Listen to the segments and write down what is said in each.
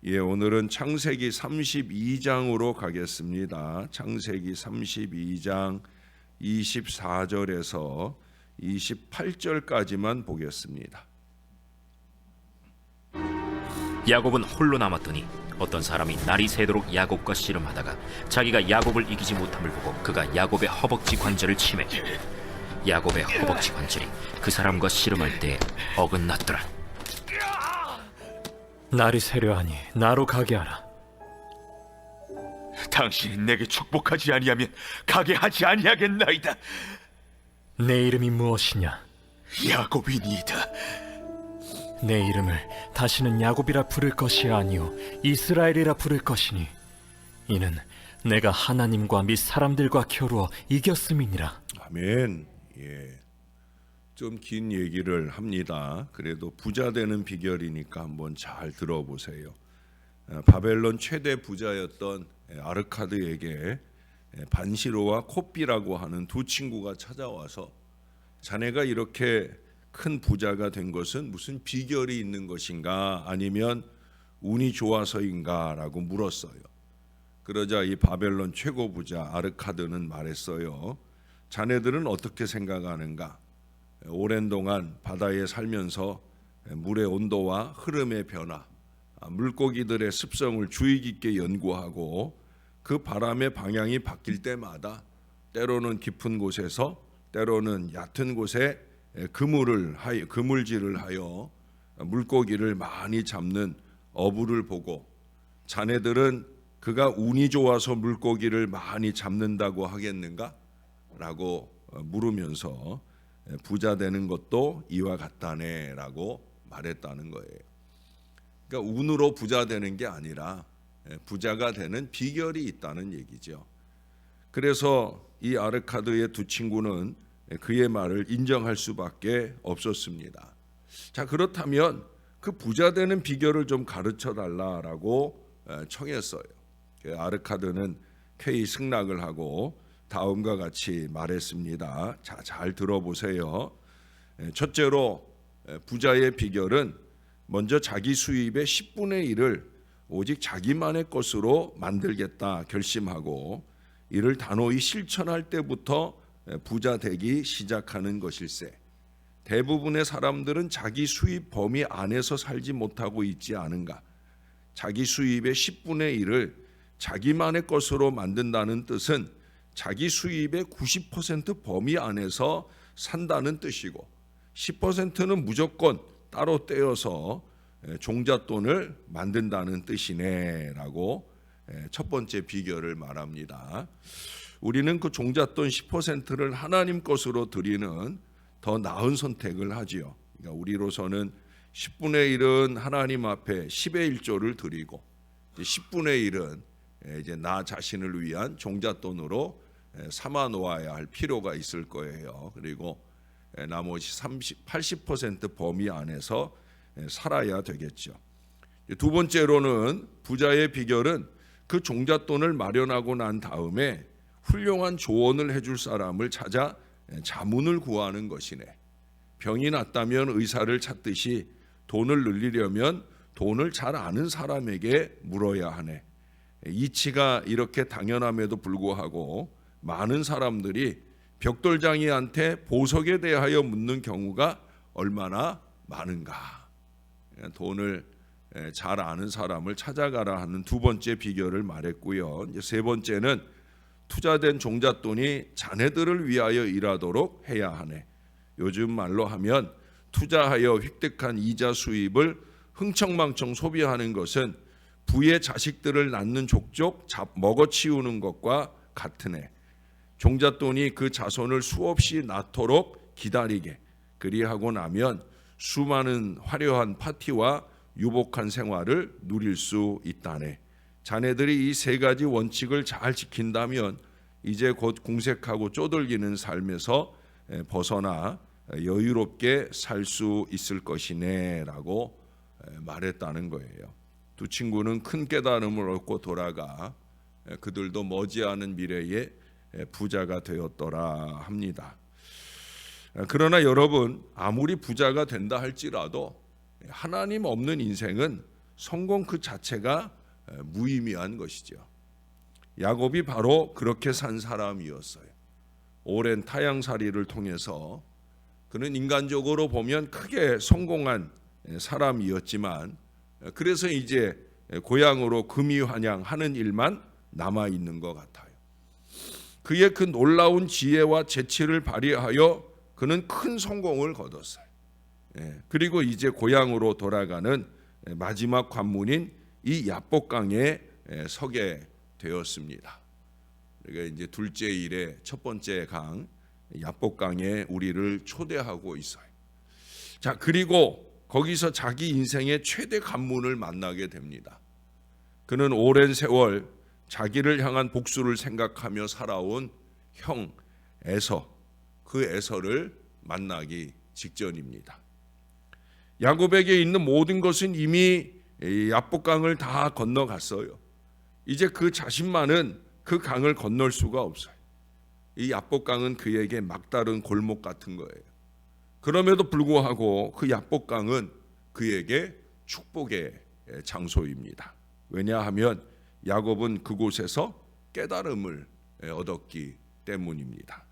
오늘은 창세기 32장으로 가겠습니다. 창세기 32장 24절에서 28절까지만 보겠습니다. 야곱은 홀로 남았더니 어떤 사람이 날이 새도록 야곱과 씨름하다가 자기가 야곱을 이기지 못함을 보고 그가 야곱의 허벅지 관절을 치매 야곱의 허벅지 관절이 그 사람과 씨름할 때 어긋났더라. 날이 새려하니 나로 가게 하라. 당신이 내게 축복하지 아니하면 가게 하지 아니하겠나이다. 내 이름이 무엇이냐? 야곱이니이다. 내 이름을 다시는 야곱이라 부를 것이 아니요 이스라엘이라 부를 것이니 이는 내가 하나님과 및 사람들과 겨루어 이겼음이니라. 아멘. 좀 긴 얘기를 합니다. 그래도 부자 되는 비결이니까 한번 잘 들어보세요. 바벨론 최대 부자였던 아르카드에게 반시로와 콧비라고 하는 두 친구가 찾아와서 자네가 이렇게 큰 부자가 된 것은 무슨 비결이 있는 것인가 아니면 운이 좋아서인가 라고 물었어요. 그러자 이 바벨론 최고 부자 아르카드는 말했어요. 자네들은 어떻게 생각하는가? 오랜 동안 바다에 살면서 물의 온도와 흐름의 변화, 물고기들의 습성을 주의 깊게 연구하고 그 바람의 방향이 바뀔 때마다 때로는 깊은 곳에서 때로는 얕은 곳에 그물질을 하여 물고기를 많이 잡는 어부를 보고 자네들은 그가 운이 좋아서 물고기를 많이 잡는다고 하겠는가? 라고 물으면서 부자 되는 것도 이와 같다네 라고 말했다는 거예요. 그러니까 운으로 부자 되는 게 아니라 부자가 되는 비결이 있다는 얘기죠. 그래서 이 아르카드의 두 친구는 그의 말을 인정할 수밖에 없었습니다. 자, 그렇다면 그 부자 되는 비결을 좀 가르쳐 달라라고 청했어요. 아르카드는 쾌히 승낙을 하고 다음과 같이 말했습니다. 자, 잘 들어보세요. 첫째로 부자의 비결은 먼저 자기 수입의 10분의 1을 오직 자기만의 것으로 만들겠다 결심하고 이를 단호히 실천할 때부터 부자 되기 시작하는 것일세. 대부분의 사람들은 자기 수입 범위 안에서 살지 못하고 있지 않은가? 자기 수입의 10분의 1을 자기만의 것으로 만든다는 뜻은 자기 수입의 90% 범위 안에서 산다는 뜻이고 10%는 무조건 따로 떼어서 종잣돈을 만든다는 뜻이네라고 첫 번째 비결을 말합니다. 우리는 그 종잣돈 10%를 하나님 것으로 드리는 더 나은 선택을 하지요. 그러니까 우리로서는 10분의 1은 하나님 앞에 10의 1조를 드리고 10분의 1은 이제 나 자신을 위한 종잣돈으로 삼아 놓아야 할 필요가 있을 거예요. 그리고 나머지 80% 범위 안에서 살아야 되겠죠. 두 번째로는 부자의 비결은 그 종잣돈을 마련하고 난 다음에 훌륭한 조언을 해줄 사람을 찾아 자문을 구하는 것이네. 병이 났다면 의사를 찾듯이 돈을 늘리려면 돈을 잘 아는 사람에게 물어야 하네. 이치가 이렇게 당연함에도 불구하고 많은 사람들이 벽돌장이한테 보석에 대하여 묻는 경우가 얼마나 많은가. 돈을 잘 아는 사람을 찾아가라 하는 두 번째 비결을 말했고요. 이제 세 번째는 투자된 종잣돈이 자네들을 위하여 일하도록 해야 하네. 요즘 말로 하면 투자하여 획득한 이자 수입을 흥청망청 소비하는 것은 부의 자식들을 낳는 족족 먹어치우는 것과 같으네. 종잣돈이 그 자손을 수없이 낳도록 기다리게 그리하고 나면 수많은 화려한 파티와 유복한 생활을 누릴 수 있다네. 자네들이 이 세 가지 원칙을 잘 지킨다면 이제 곧 궁색하고 쪼들기는 삶에서 벗어나 여유롭게 살 수 있을 것이네 라고 말했다는 거예요. 두 친구는 큰 깨달음을 얻고 돌아가 그들도 머지않은 미래에 부자가 되었더라 합니다. 그러나 여러분, 아무리 부자가 된다 할지라도 하나님 없는 인생은 성공 그 자체가 무의미한 것이죠. 야곱이 바로 그렇게 산 사람이었어요. 오랜 타향살이를 통해서 그는 인간적으로 보면 크게 성공한 사람이었지만, 그래서 이제 고향으로 금이환양하는 일만 남아 있는 것 같아요. 그의 그 놀라운 지혜와 재치를 발휘하여 그는 큰 성공을 거뒀어요. 그리고 이제 고향으로 돌아가는 마지막 관문인 이 야복강에 서게 되었습니다. 그러니까 이제 둘째 일의 첫 번째 강 야복강에 우리를 초대하고 있어요. 자, 그리고 거기서 자기 인생의 최대 관문을 만나게 됩니다. 그는 오랜 세월 자기를 향한 복수를 생각하며 살아온 형 에서, 그 에서를 만나기 직전입니다. 야곱에게 있는 모든 것은 이미 야복강을 다 건너갔어요. 이제 그 자신만은 그 강을 건널 수가 없어요. 이 야복강은 그에게 막다른 골목 같은 거예요. 그럼에도 불구하고 그 야복강은 그에게 축복의 장소입니다. 왜냐하면 야곱은 그곳에서 깨달음을 얻었기 때문입니다.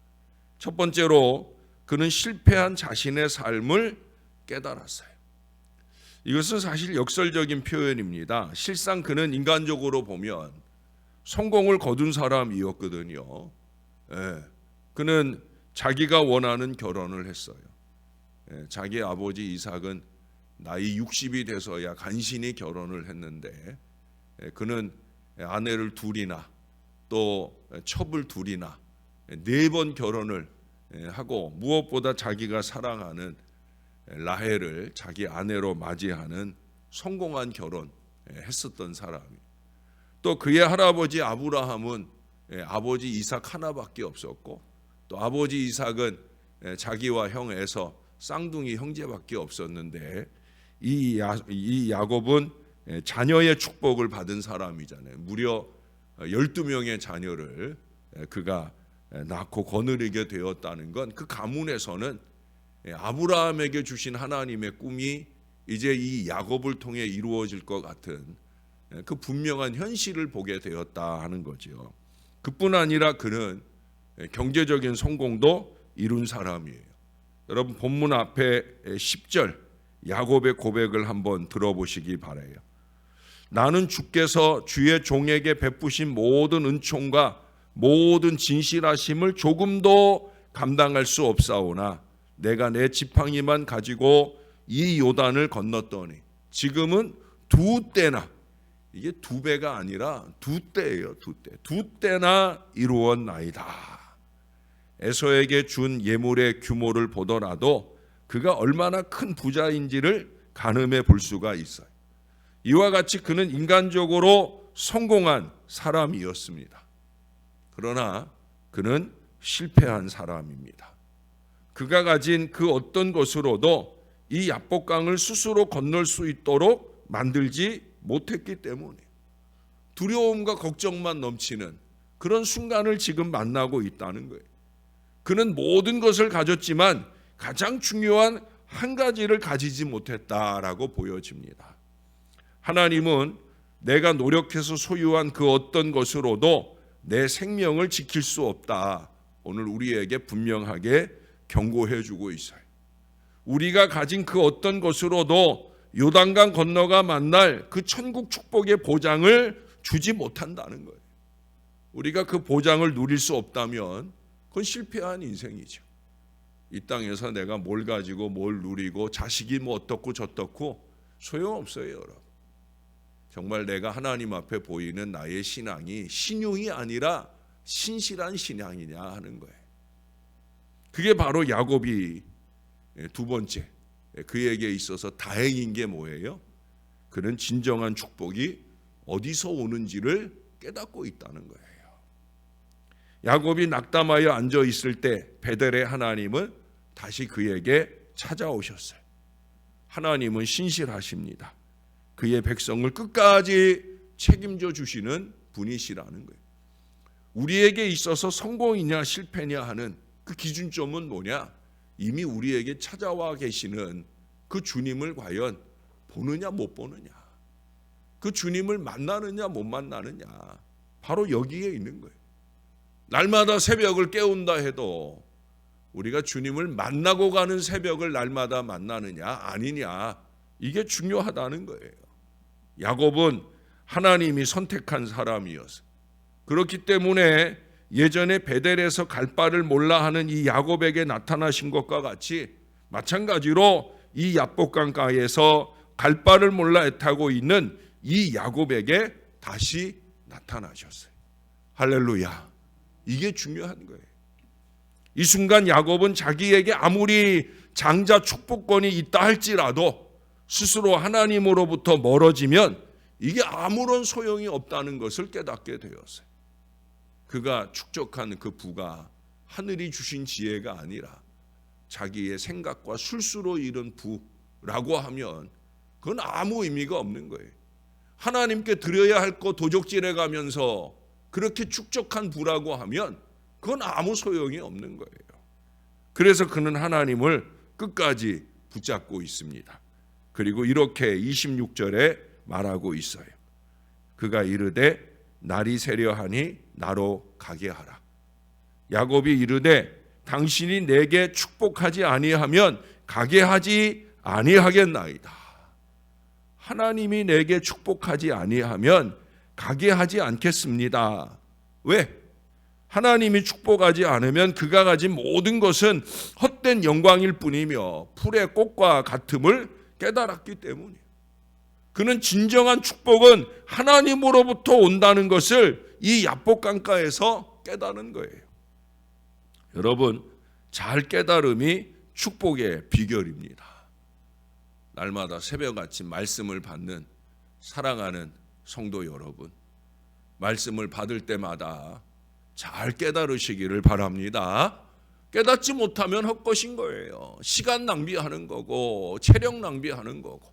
첫 번째로 그는 실패한 자신의 삶을 깨달았어요. 이것은 사실 역설적인 표현입니다. 실상 그는 인간적으로 보면 성공을 거둔 사람이었거든요. 그는 자기가 원하는 결혼을 했어요. 자기 아버지 이삭은 나이 60이 돼서야 간신히 결혼을 했는데, 그는 아내를 둘이나 또 첩을 둘이나 4번 결혼을 하고, 무엇보다 자기가 사랑하는 라헬을 자기 아내로 맞이하는 성공한 결혼 했었던 사람이. 또 그의 할아버지 아브라함은 아버지 이삭 하나밖에 없었고, 또 아버지 이삭은 자기와 형 에서 쌍둥이 형제밖에 없었는데, 이 야곱은 자녀의 축복을 받은 사람이잖아요. 무려 12명의 자녀를 그가 낳고 거느리게 되었다는 건, 그 가문에서는 아브라함에게 주신 하나님의 꿈이 이제 이 야곱을 통해 이루어질 것 같은 그 분명한 현실을 보게 되었다 하는 거죠. 그뿐 아니라 그는 경제적인 성공도 이룬 사람이에요. 여러분, 본문 앞에 10절 야곱의 고백을 한번 들어보시기 바라요. 나는 주께서 주의 종에게 베푸신 모든 은총과 모든 진실하심을 조금도 감당할 수 없사오나 내가 내 지팡이만 가지고 이 요단을 건넜더니 지금은 2때나, 이게 2배가 아니라 2때예요. 2때나 이루었나이다. 에서에게 준 예물의 규모를 보더라도 그가 얼마나 큰 부자인지를 가늠해 볼 수가 있어요. 이와 같이 그는 인간적으로 성공한 사람이었습니다. 그러나 그는 실패한 사람입니다. 그가 가진 그 어떤 것으로도 이 야복강을 스스로 건널 수 있도록 만들지 못했기 때문에 두려움과 걱정만 넘치는 그런 순간을 지금 만나고 있다는 거예요. 그는 모든 것을 가졌지만 가장 중요한 한 가지를 가지지 못했다라고 보여집니다. 하나님은 내가 노력해서 소유한 그 어떤 것으로도 내 생명을 지킬 수 없다, 오늘 우리에게 분명하게 경고해 주고 있어요. 우리가 가진 그 어떤 것으로도 요단강 건너가 만날 그 천국 축복의 보장을 주지 못한다는 거예요. 우리가 그 보장을 누릴 수 없다면 그건 실패한 인생이죠. 이 땅에서 내가 뭘 가지고 뭘 누리고 자식이 뭐 어떻고 저떻고 소용없어요, 여러분. 정말 내가 하나님 앞에 보이는 나의 신앙이 신용이 아니라 신실한 신앙이냐 하는 거예요. 그게 바로 야곱이 두 번째, 그에게 있어서 다행인 게 뭐예요? 그는 진정한 축복이 어디서 오는지를 깨닫고 있다는 거예요. 야곱이 낙담하여 앉아 있을 때 베델의 하나님은 다시 그에게 찾아오셨어요. 하나님은 신실하십니다. 그의 백성을 끝까지 책임져 주시는 분이시라는 거예요. 우리에게 있어서 성공이냐 실패냐 하는 그 기준점은 뭐냐? 이미 우리에게 찾아와 계시는 그 주님을 과연 보느냐 못 보느냐. 그 주님을 만나느냐 못 만나느냐, 바로 여기에 있는 거예요. 날마다 새벽을 깨운다 해도 우리가 주님을 만나고 가는 새벽을 날마다 만나느냐 아니냐, 이게 중요하다는 거예요. 야곱은 하나님이 선택한 사람이어서, 그렇기 때문에 예전에 베델에서 갈 바를 몰라 하는 이 야곱에게 나타나신 것과 같이 마찬가지로 이 야복강가에서 갈 바를 몰라 애타고 있는 이 야곱에게 다시 나타나셨어요. 할렐루야. 이게 중요한 거예요. 이 순간 야곱은 자기에게 아무리 장자 축복권이 있다 할지라도 스스로 하나님으로부터 멀어지면 이게 아무런 소용이 없다는 것을 깨닫게 되었어요. 그가 축적한 그 부가 하늘이 주신 지혜가 아니라 자기의 생각과 술수로 이룬 부라고 하면 그건 아무 의미가 없는 거예요. 하나님께 드려야 할 거 도적질해 가면서 그렇게 축적한 부라고 하면 그건 아무 소용이 없는 거예요. 그래서 그는 하나님을 끝까지 붙잡고 있습니다. 그리고 이렇게 26절에 말하고 있어요. 그가 이르되 날이 새려하니 나로 가게 하라. 야곱이 이르되 당신이 내게 축복하지 아니하면 가게 하지 아니하겠나이다. 하나님이 내게 축복하지 아니하면 가게 하지 않겠습니다. 왜? 하나님이 축복하지 않으면 그가 가진 모든 것은 헛된 영광일 뿐이며 풀의 꽃과 같음을 깨달았기 때문이에요. 그는 진정한 축복은 하나님으로부터 온다는 것을 이 야복강가에서 깨달은 거예요. 여러분, 잘 깨달음이 축복의 비결입니다. 날마다 새벽같이 말씀을 받는 사랑하는 성도 여러분, 말씀을 받을 때마다 잘 깨달으시기를 바랍니다. 깨닫지 못하면 헛것인 거예요. 시간 낭비하는 거고 체력 낭비하는 거고,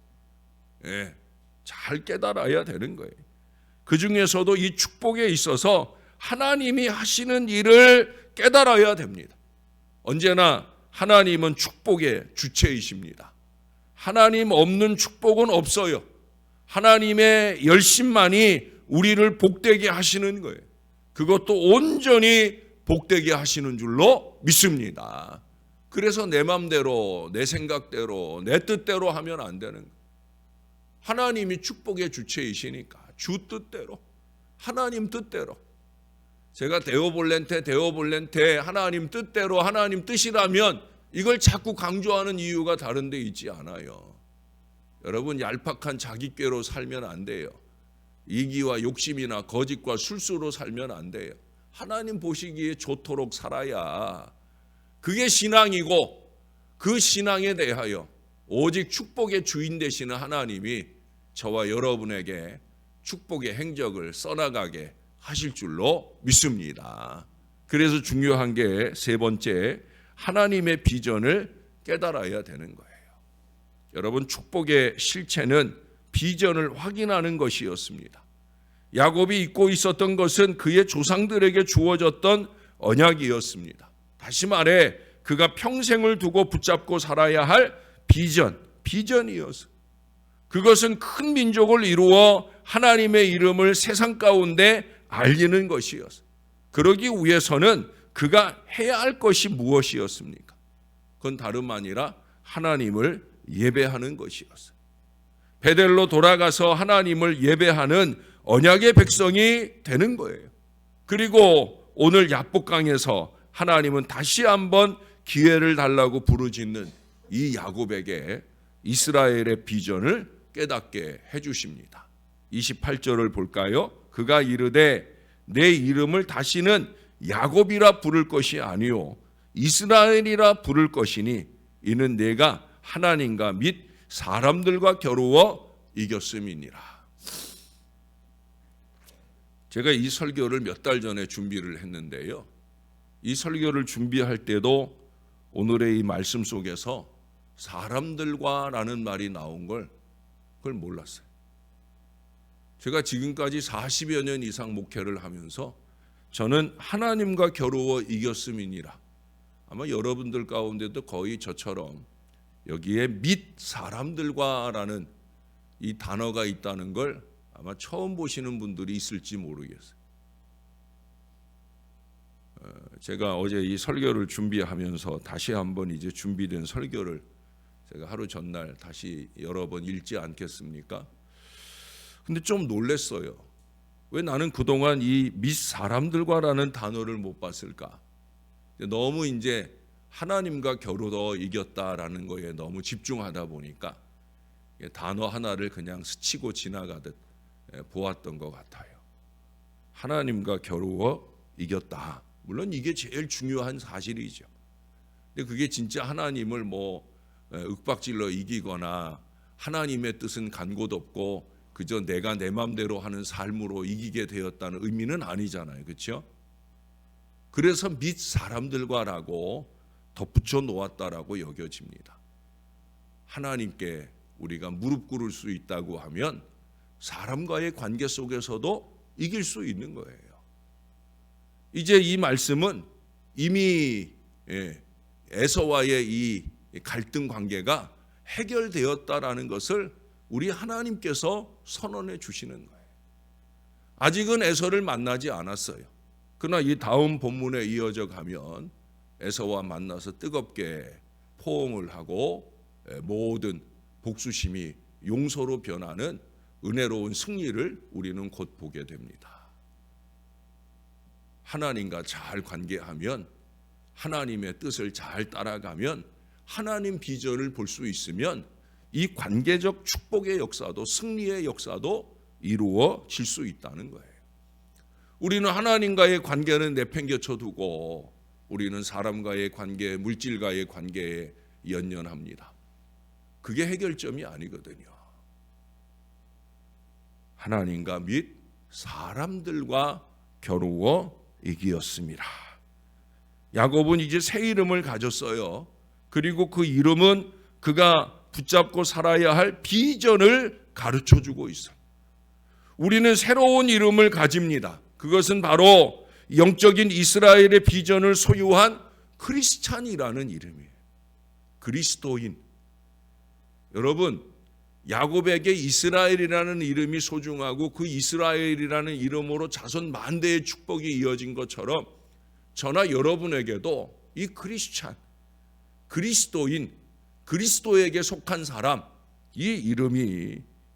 잘 깨달아야 되는 거예요. 그 중에서도 이 축복에 있어서 하나님이 하시는 일을 깨달아야 됩니다. 언제나 하나님은 축복의 주체이십니다. 하나님 없는 축복은 없어요. 하나님의 열심만이 우리를 복되게 하시는 거예요. 그것도 온전히 복되게 하시는 줄로 믿습니다. 그래서 내 맘대로, 내 생각대로, 내 뜻대로 하면 안 되는 거예요. 하나님이 축복의 주체이시니까 주 뜻대로, 하나님 뜻대로. 제가 데오볼렌테 하나님 뜻대로, 하나님 뜻이라면 이걸 자꾸 강조하는 이유가 다른 데 있지 않아요. 여러분, 얄팍한 자기꾀로 살면 안 돼요. 이기와 욕심이나 거짓과 술수로 살면 안 돼요. 하나님 보시기에 좋도록 살아야 그게 신앙이고, 그 신앙에 대하여 오직 축복의 주인 되시는 하나님이 저와 여러분에게 축복의 행적을 써나가게 하실 줄로 믿습니다. 그래서 중요한 게 세 번째, 하나님의 비전을 깨달아야 되는 거예요. 여러분, 축복의 실체는 비전을 확인하는 것이었습니다. 야곱이 잊고 있었던 것은 그의 조상들에게 주어졌던 언약이었습니다. 다시 말해 그가 평생을 두고 붙잡고 살아야 할 비전이었어요. 그것은 큰 민족을 이루어 하나님의 이름을 세상 가운데 알리는 것이었어요. 그러기 위해서는 그가 해야 할 것이 무엇이었습니까? 그건 다름 아니라 하나님을 예배하는 것이었어요. 베델로 돌아가서 하나님을 예배하는 언약의 백성이 되는 거예요. 그리고 오늘 야복강에서 하나님은 다시 한번 기회를 달라고 부르짖는 이 야곱에게 이스라엘의 비전을 깨닫게 해주십니다. 28절을 볼까요? 그가 이르되 내 이름을 다시는 야곱이라 부를 것이 아니요 이스라엘이라 부를 것이니 이는 내가 하나님과 및 사람들과 겨루어 이겼음이니라. 제가 이 설교를 몇 달 전에 준비를 했는데요, 이 설교를 준비할 때도 오늘의 이 말씀 속에서 사람들과 라는 말이 나온 그걸 몰랐어요. 제가 지금까지 40여 년 이상 목회를 하면서 저는 하나님과 겨루어 이겼음이니라. 아마 여러분들 가운데도 거의 저처럼 여기에 및 사람들과 라는 이 단어가 있다는 걸 아마 처음 보시는 분들이 있을지 모르겠어요. 제가 어제 이 설교를 준비하면서 다시 한번 이제 준비된 설교를 제가 하루 전날 다시 여러 번 읽지 않겠습니까? 근데 좀 놀랐어요. 왜 나는 그동안 이 밑 사람들과라는 단어를 못 봤을까? 너무 이제 하나님과 겨루어 이겼다라는 거에 너무 집중하다 보니까 단어 하나를 그냥 스치고 지나가듯 보았던 것 같아요. 하나님과 겨루어 이겼다. 물론 이게 제일 중요한 사실이죠. 근데 그게 진짜 하나님을 뭐 윽박질러 이기거나 하나님의 뜻은 간 곳 없고 그저 내가 내 맘대로 하는 삶으로 이기게 되었다는 의미는 아니잖아요. 그렇죠? 그래서 밑 사람들과라고 덧붙여 놓았다라고 여겨집니다. 하나님께 우리가 무릎 꿇을 수 있다고 하면 사람과의 관계 속에서도 이길 수 있는 거예요. 이제 이 말씀은 이미 에서와의 이 갈등 관계가 해결되었다라는 것을 우리 하나님께서 선언해 주시는 거예요. 아직은 에서를 만나지 않았어요. 그러나 이 다음 본문에 이어져 가면 에서와 만나서 뜨겁게 포옹을 하고 모든 복수심이 용서로 변하는 은혜로운 승리를 우리는 곧 보게 됩니다. 하나님과 잘 관계하면, 하나님의 뜻을 잘 따라가면, 하나님 비전을 볼 수 있으면 이 관계적 축복의 역사도, 승리의 역사도 이루어질 수 있다는 거예요. 우리는 하나님과의 관계는 내팽개쳐 두고 우리는 사람과의 관계, 물질과의 관계에 연연합니다. 그게 해결점이 아니거든요. 하나님과 및 사람들과 겨루어 이기었습니다. 야곱은 이제 새 이름을 가졌어요. 그리고 그 이름은 그가 붙잡고 살아야 할 비전을 가르쳐주고 있어요. 우리는 새로운 이름을 가집니다. 그것은 바로 영적인 이스라엘의 비전을 소유한 크리스찬이라는 이름이에요. 그리스도인. 여러분, 야곱에게 이스라엘이라는 이름이 소중하고 그 이스라엘이라는 이름으로 자손 만대의 축복이 이어진 것처럼 저나 여러분에게도 이 크리스찬, 그리스도인, 그리스도에게 속한 사람, 이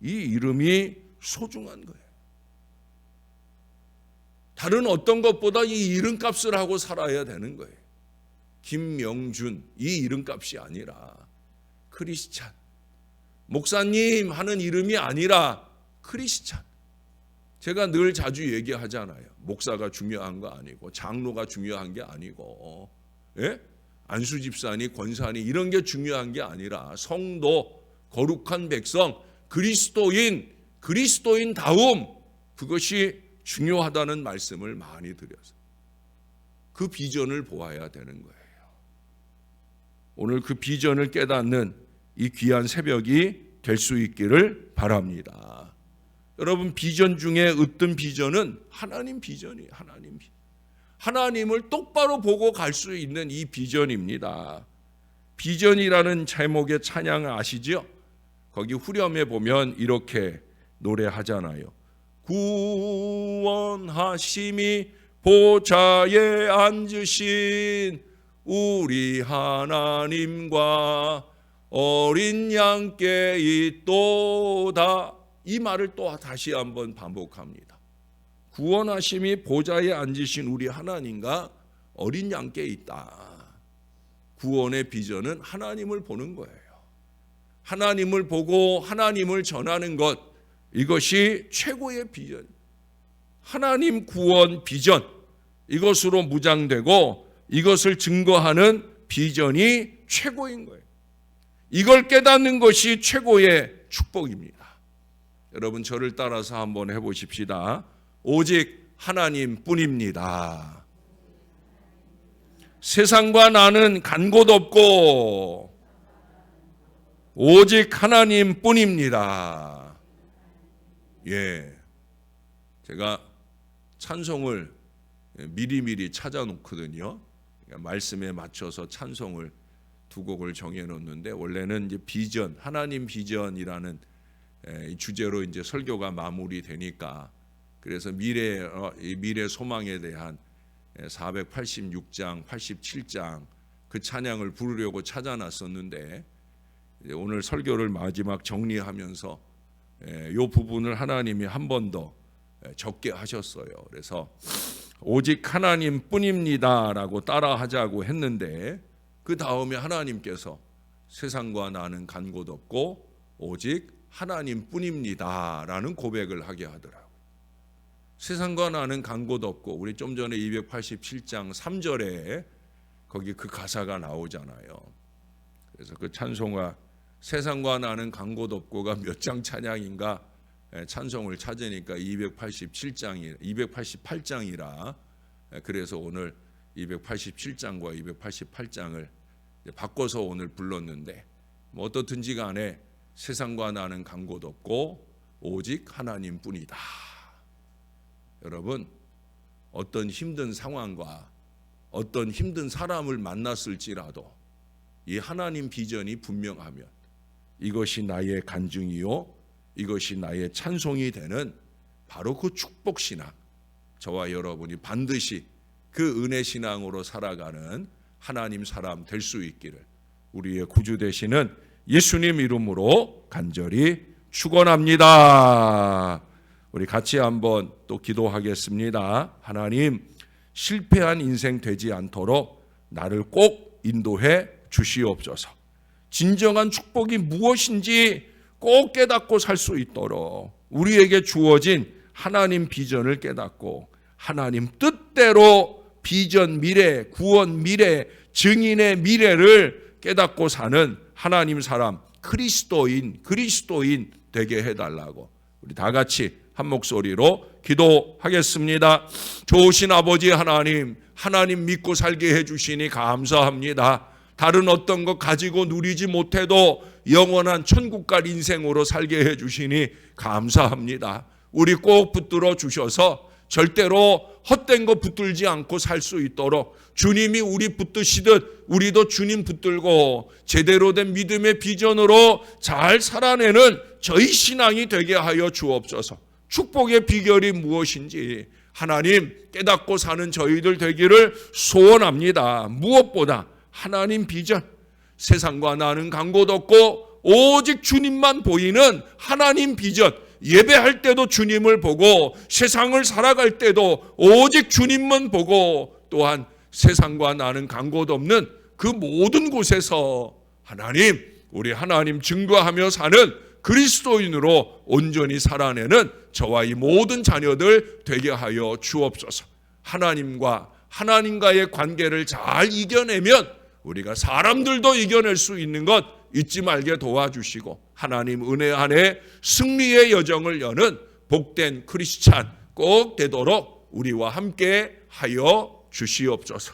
이름이 소중한 거예요. 다른 어떤 것보다 이 이름값을 하고 살아야 되는 거예요. 김명준, 이 이름값이 아니라 크리스찬. 목사님 하는 이름이 아니라 크리스찬. 제가 늘 자주 얘기하잖아요. 목사가 중요한 거 아니고 장로가 중요한 게 아니고 안수 집사니 권사니 이런 게 중요한 게 아니라 성도, 거룩한 백성, 그리스도인다움, 그것이 중요하다는 말씀을 많이 드려서 그 비전을 보아야 되는 거예요. 오늘 그 비전을 깨닫는 이 귀한 새벽이 될 수 있기를 바랍니다. 여러분, 비전 중에 으뜸 비전은 하나님 비전이에요. 하나님을 똑바로 보고 갈 수 있는 이 비전입니다. 비전이라는 제목의 찬양 아시죠? 거기 후렴에 보면 이렇게 노래하잖아요. 구원하심이 보좌에 앉으신 우리 하나님과 어린 양께 있도다. 이 말을 또 다시 한번 반복합니다. 구원하심이 보좌에 앉으신 우리 하나님과 어린 양께 있다. 구원의 비전은 하나님을 보는 거예요. 하나님을 보고 하나님을 전하는 것, 이것이 최고의 비전. 하나님 구원 비전, 이것으로 무장되고 이것을 증거하는 비전이 최고인 거예요. 이걸 깨닫는 것이 최고의 축복입니다. 여러분, 저를 따라서 한번 해보십시다. 오직 하나님뿐입니다. 세상과 나는 간 곳 없고 오직 하나님뿐입니다. 제가 찬송을 미리미리 찾아놓거든요. 말씀에 맞춰서 찬송을 두 곡을 정해놓는데 원래는 이제 비전, 하나님 비전이라는 이 주제로 이제 설교가 마무리되니까 그래서 미래 소망에 대한 486장, 87장 그 찬양을 부르려고 찾아놨었는데 오늘 설교를 마지막 정리하면서 이 부분을 하나님이 한 번 더 적게 하셨어요. 그래서 오직 하나님뿐입니다라고 따라하자고 했는데 그 다음에 하나님께서 세상과 나는 간 곳 없고 오직 하나님뿐입니다라는 고백을 하게 하더라고요. 세상과 나는 간 곳 없고 우리 좀 전에 287장 3절에 거기 그 가사가 나오잖아요. 그래서 그 찬송가 세상과 나는 간 곳 없고가 몇 장 찬양인가 찬송을 찾으니까 288장이라 그래서 오늘 287장과 288장을 바꿔서 오늘 불렀는데 뭐 어떻든지 간에 세상과 나는 간 곳 없고 오직 하나님뿐이다. 여러분 어떤 힘든 상황과 어떤 힘든 사람을 만났을지라도 이 하나님 비전이 분명하면 이것이 나의 간증이요 이것이 나의 찬송이 되는 바로 그 축복신앙 저와 여러분이 반드시 그 은혜신앙으로 살아가는 하나님 사람 될 수 있기를 우리의 구주 되시는 예수님 이름으로 간절히 축원합니다. 우리 같이 한번 또 기도하겠습니다. 하나님 실패한 인생 되지 않도록 나를 꼭 인도해 주시옵소서. 진정한 축복이 무엇인지 꼭 깨닫고 살 수 있도록 우리에게 주어진 하나님 비전을 깨닫고 하나님 뜻대로 비전 미래, 구원 미래, 증인의 미래를 깨닫고 사는 하나님 사람 그리스도인 되게 해달라고 우리 다 같이 한 목소리로 기도하겠습니다. 좋으신 아버지 하나님 믿고 살게 해주시니 감사합니다. 다른 어떤 것 가지고 누리지 못해도 영원한 천국 갈 인생으로 살게 해주시니 감사합니다. 우리 꼭 붙들어 주셔서 절대로 헛된 거 붙들지 않고 살 수 있도록 주님이 우리 붙드시듯 우리도 주님 붙들고 제대로 된 믿음의 비전으로 잘 살아내는 저희 신앙이 되게 하여 주옵소서. 축복의 비결이 무엇인지 하나님 깨닫고 사는 저희들 되기를 소원합니다. 무엇보다 하나님 비전, 세상과 나는 간 곳 없고 오직 주님만 보이는 하나님 비전, 예배할 때도 주님을 보고 세상을 살아갈 때도 오직 주님만 보고 또한 세상과 나는 간 곳 없는 그 모든 곳에서 하나님, 우리 하나님 증거하며 사는 그리스도인으로 온전히 살아내는 저와 이 모든 자녀들 되게 하여 주옵소서. 하나님과의 관계를 잘 이겨내면 우리가 사람들도 이겨낼 수 있는 것 잊지 말게 도와주시고 하나님 은혜 안에 승리의 여정을 여는 복된 크리스찬 꼭 되도록 우리와 함께 하여 주시옵소서.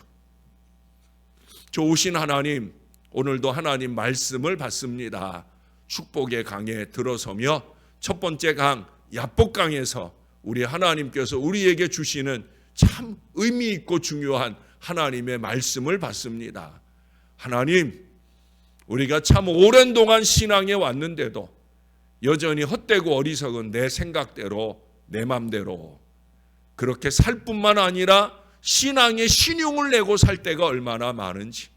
좋으신 하나님, 오늘도 하나님 말씀을 받습니다. 축복의 강에 들어서며 첫 번째 강 야복강에서 우리 하나님께서 우리에게 주시는 참 의미 있고 중요한 하나님의 말씀을 받습니다. 하나님, 우리가 참 오랜 동안 신앙에 왔는데도 여전히 헛되고 어리석은 내 생각대로 내 맘대로 그렇게 살 뿐만 아니라 신앙에 신용을 내고 살 때가 얼마나 많은지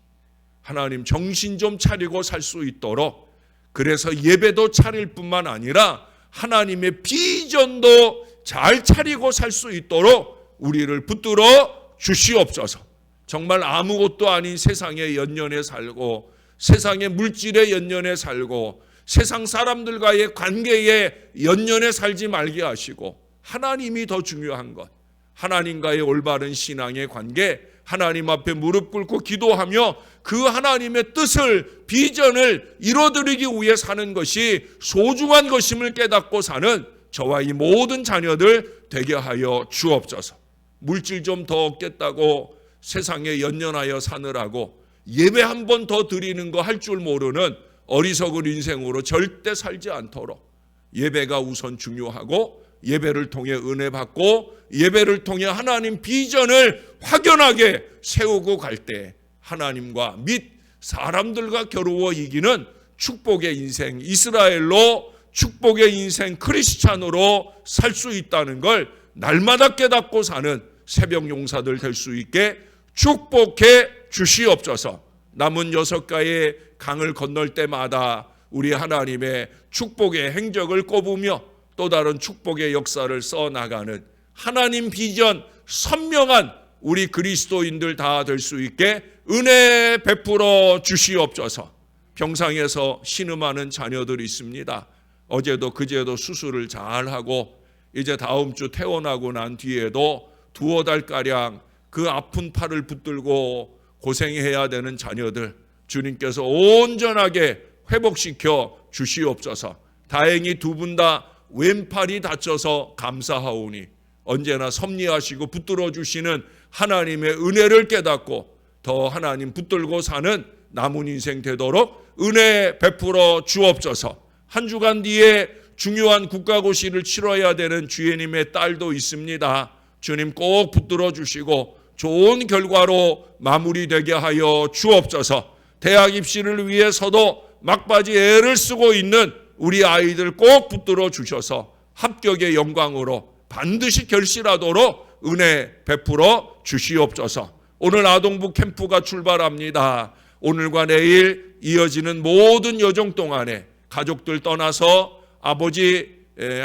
하나님 정신 좀 차리고 살 수 있도록 그래서 예배도 차릴 뿐만 아니라 하나님의 비전도 잘 차리고 살 수 있도록 우리를 붙들어 주시옵소서. 정말 아무것도 아닌 세상에 연연해 살고 세상의 물질에 연연해 살고 세상 사람들과의 관계에 연연해 살지 말게 하시고 하나님이 더 중요한 것, 하나님과의 올바른 신앙의 관계, 하나님 앞에 무릎 꿇고 기도하며 그 하나님의 뜻을 비전을 이루어드리기 위해 사는 것이 소중한 것임을 깨닫고 사는 저와 이 모든 자녀들 되게 하여 주옵소서. 물질 좀 더 얻겠다고 세상에 연연하여 사느라고 예배 한 번 더 드리는 거 할 줄 모르는 어리석은 인생으로 절대 살지 않도록 예배가 우선 중요하고 예배를 통해 은혜 받고 예배를 통해 하나님 비전을 확연하게 세우고 갈 때 하나님과 및 사람들과 겨루어 이기는 축복의 인생 이스라엘로 축복의 인생 크리스찬으로 살 수 있다는 걸 날마다 깨닫고 사는 새벽 용사들 될 수 있게 축복해 주시옵소서. 남은 6가의 강을 건널 때마다 우리 하나님의 축복의 행적을 꼽으며 또 다른 축복의 역사를 써나가는 하나님 비전 선명한 우리 그리스도인들 다 될 수 있게 은혜 베풀어 주시옵소서. 병상에서 신음하는 자녀들이 있습니다. 어제도 그제도 수술을 잘하고 이제 다음 주 퇴원하고 난 뒤에도 2~5달가량 그 아픈 팔을 붙들고 고생해야 되는 자녀들, 주님께서 온전하게 회복시켜 주시옵소서. 다행히 2분 다 왼팔이 다쳐서 감사하오니 언제나 섭리하시고 붙들어 주시는 하나님의 은혜를 깨닫고 더 하나님 붙들고 사는 남은 인생 되도록 은혜 베풀어 주옵소서. 한 주간 뒤에 중요한 국가고시를 치러야 되는 주예님의 딸도 있습니다. 주님 꼭 붙들어 주시고 좋은 결과로 마무리되게 하여 주옵소서. 대학 입시를 위해서도 막바지 애를 쓰고 있는 우리 아이들 꼭 붙들어 주셔서 합격의 영광으로 반드시 결실하도록 은혜 베풀어 주시옵소서. 오늘 아동부 캠프가 출발합니다. 오늘과 내일 이어지는 모든 여정 동안에 가족들 떠나서 아버지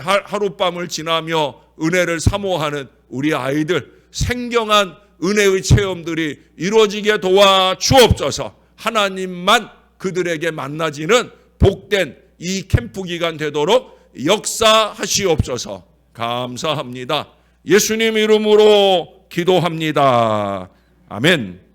하룻밤을 지나며 은혜를 사모하는 우리 아이들 생경한 은혜의 체험들이 이루어지게 도와 주옵소서. 하나님만 그들에게 만나지는 복된 이 캠프 기간 되도록 역사하시옵소서. 감사합니다. 예수님 이름으로 기도합니다. 아멘.